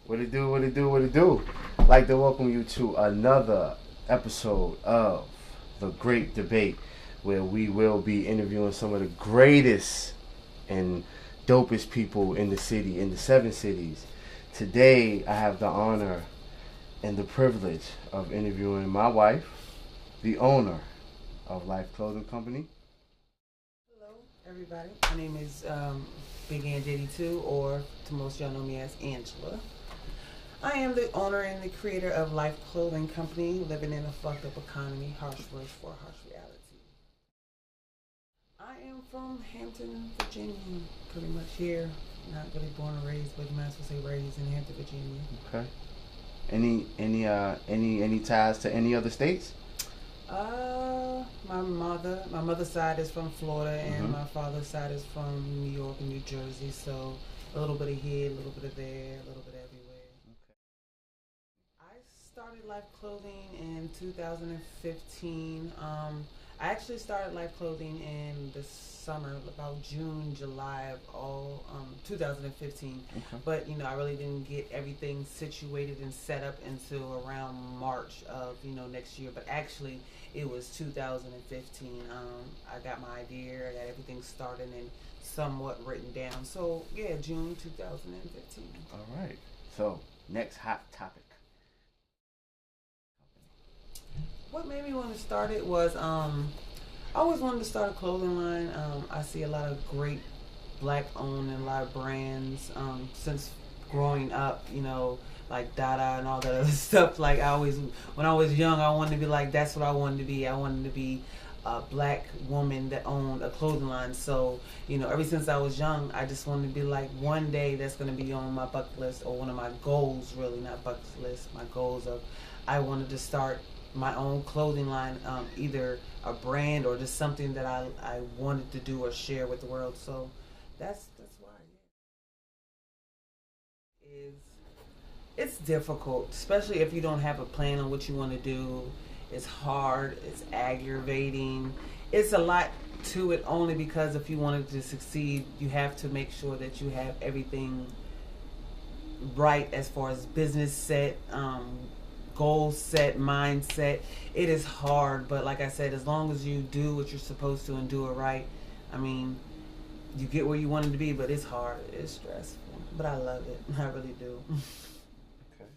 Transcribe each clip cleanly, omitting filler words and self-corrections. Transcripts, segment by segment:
What it do, what it do, what it do. I'd like to welcome you to another episode of The Great Debate, where we will be interviewing some of the greatest and dopest people in the city, in the 7 cities. Today, I have the honor and the privilege of interviewing my wife, the owner of L.I.F.E Clothing Company. Hello, everybody. My name is BIGang82, or to most y'all know me as Angela. I am the owner and the creator of L.I.F.E Clothing Company, living in a fucked up economy, harsh words for harsh reality. I am from Hampton, Virginia, pretty much here. Not really born and raised, but you might as well say raised in Hampton, Virginia. Okay. Any ties to any other states? My mother's side is from Florida, and my father's side is from New York and New Jersey. So a little bit of here, a little bit of there, a little bit everywhere. Okay. I started L.I.F.E Clothing in 2015. I actually started L.I.F.E Clothing in the summer, about June, July of 2015. Okay. But I really didn't get everything situated and set up until around March of next year. But actually, it was 2015. I got my idea, I got everything started and somewhat written down. So yeah, June 2015. All right. So next hot topic. What made me want to start it was I always wanted to start a clothing line. I see a lot of great black-owned and a lot of brands since growing up, like Dada and all that other stuff. Like when I was young, I wanted to be like, that's what I wanted to be. I wanted to be a black woman that owned a clothing line. So, ever since I was young, I just wanted to be like, one day that's going to be on my bucket list, or one of my goals, really, not bucket list, my goals of, I wanted to start my own clothing line, either a brand or just something that I wanted to do or share with the world. So that's why. It's difficult, especially if you don't have a plan on what you want to do. It's hard, it's aggravating, it's a lot to it, only because if you wanted to succeed, you have to make sure that you have everything right as far as business set, goal set, mindset. It is hard, but like I said, as long as you do what you're supposed to and do it right, I mean, you get where you wanted to be. But it's hard, it's stressful, but I love it. I really do. Okay.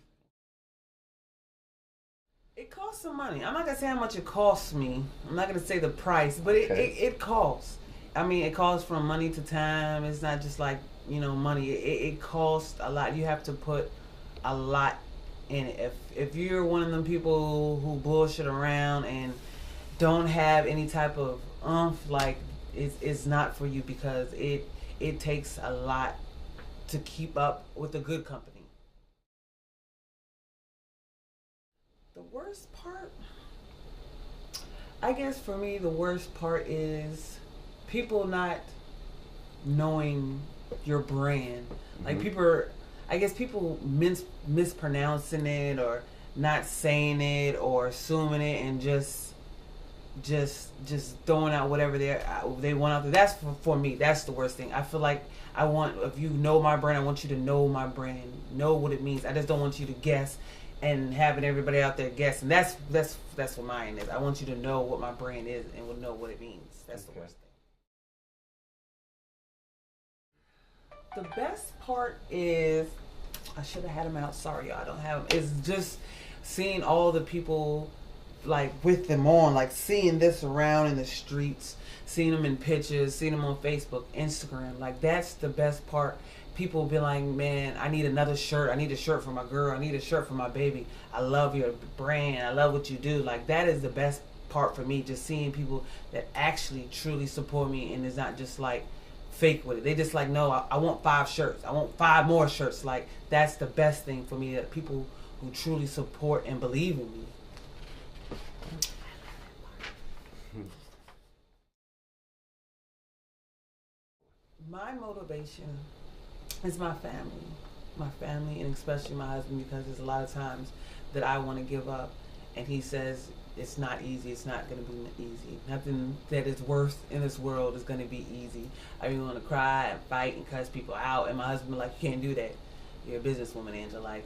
It costs some money. I'm not gonna say how much it costs me. I'm not gonna say the price, but it costs. I mean, it costs from money to time. It's not just like money. It costs a lot. You have to put a lot in it. If you're one of them people who bullshit around and don't have any type of like it's not for you, because it takes a lot to keep up with a good company. The worst part, I guess for me, the worst part is people not knowing your brand. Like people mispronouncing it, or not saying it, or assuming it, and just throwing out whatever they want out there. That's for me. That's the worst thing. I feel like if you know my brand, I want you to know my brand, know what it means. I just don't want you to guess and having everybody out there guess. And that's what mine is. I want you to know what my brand is and will know what it means. That's the worst thing. The best part is, I should have had them out. Sorry, y'all, I don't have them. It's just seeing all the people like with them on, like seeing this around in the streets, seeing them in pictures, seeing them on Facebook, Instagram. Like, that's the best part. People be like, man, I need another shirt. I need a shirt for my girl. I need a shirt for my baby. I love your brand. I love what you do. Like, that is the best part for me, just seeing people that actually truly support me, and it's not just like fake with it. They just like, no, I want 5 shirts. I want 5 more shirts. Like, that's the best thing for me, that people who truly support and believe in me. My motivation is my family, and especially my husband, because there's a lot of times that I want to give up, and he says it's not easy. It's not going to be easy. Nothing that is worth in this world is going to be easy. I want to cry and fight and cuss people out, and my husband be like, you can't do that. you're a businesswoman, Angela. Like,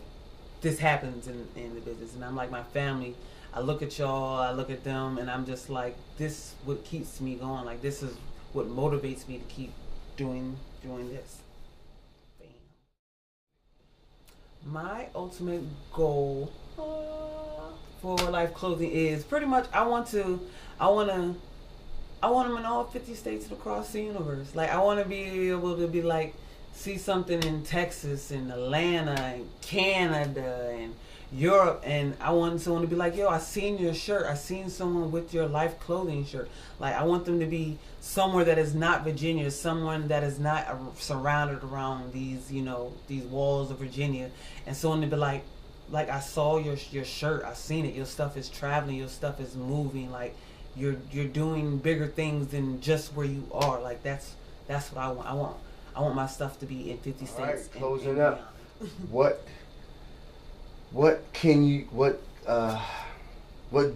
this happens in the business. And I'm like, my family, I look at y'all, I look at them, and I'm just like, this what keeps me going. Like, this is what motivates me to keep doing this. Bam. My ultimate goal for L.I.F.E clothing is pretty much I want them in all 50 states across the universe. Like, I want to be able to be like, see something in Texas and Atlanta and Canada and Europe, and I want someone to be like, yo, I seen your shirt. I seen someone with your L.I.F E clothing shirt. Like, I want them to be somewhere that is not Virginia, someone that is not surrounded around these, these walls of Virginia, and someone to be like I saw your shirt. I seen it. Your stuff is traveling. Your stuff is moving. Like, you're doing bigger things than just where you are. Like, that's what I want. I want my stuff to be in 50 states. All right, closing and up. What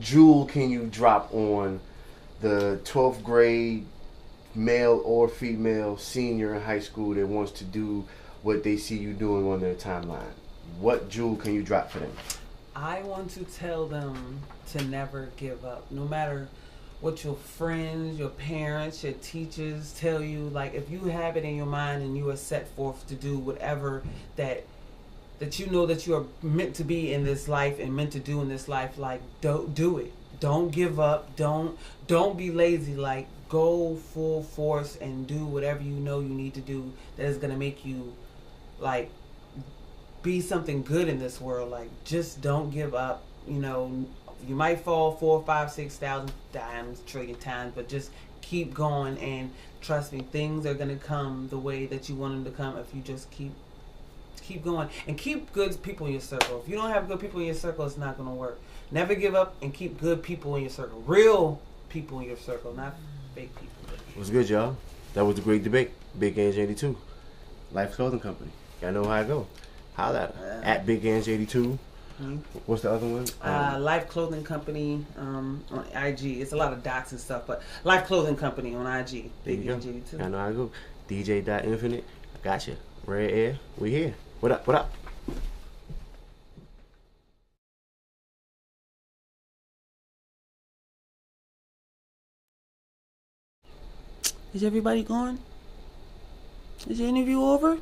jewel can you drop on the 12th grade male or female senior in high school that wants to do what they see you doing on their timeline? What jewel can you drop for them? I want to tell them to never give up, no matter what your friends, your parents, your teachers tell you. Like, if you have it in your mind and you are set forth to do whatever that you know that you are meant to be in this life and meant to do in this life, like, don't do it. Don't give up. Don't be lazy. Like, go full force and do whatever you know you need to do that is going to make you, like, be something good in this world. Like, just don't give up. You might fall 4, 5, 6,000 times, trillion times, but just keep going, and trust me, things are gonna come the way that you want them to come if you just keep going and keep good people in your circle. If you don't have good people in your circle, it's not gonna work. Never give up and keep good people in your circle, real people in your circle, not fake people. What's good, y'all? That was the great debate. BIGang82, L.I.F E Clothing Company. Y'all know how I go. Holla at BIGang82. What's the other one? L.I.F E Clothing Company on IG. It's a lot of dots and stuff, but L.I.F E Clothing Company on IG. BIGang82. I know how I go. DJ.Infinite. I got you. Red Air. We here. What up? What up? Is everybody gone? Is the interview over?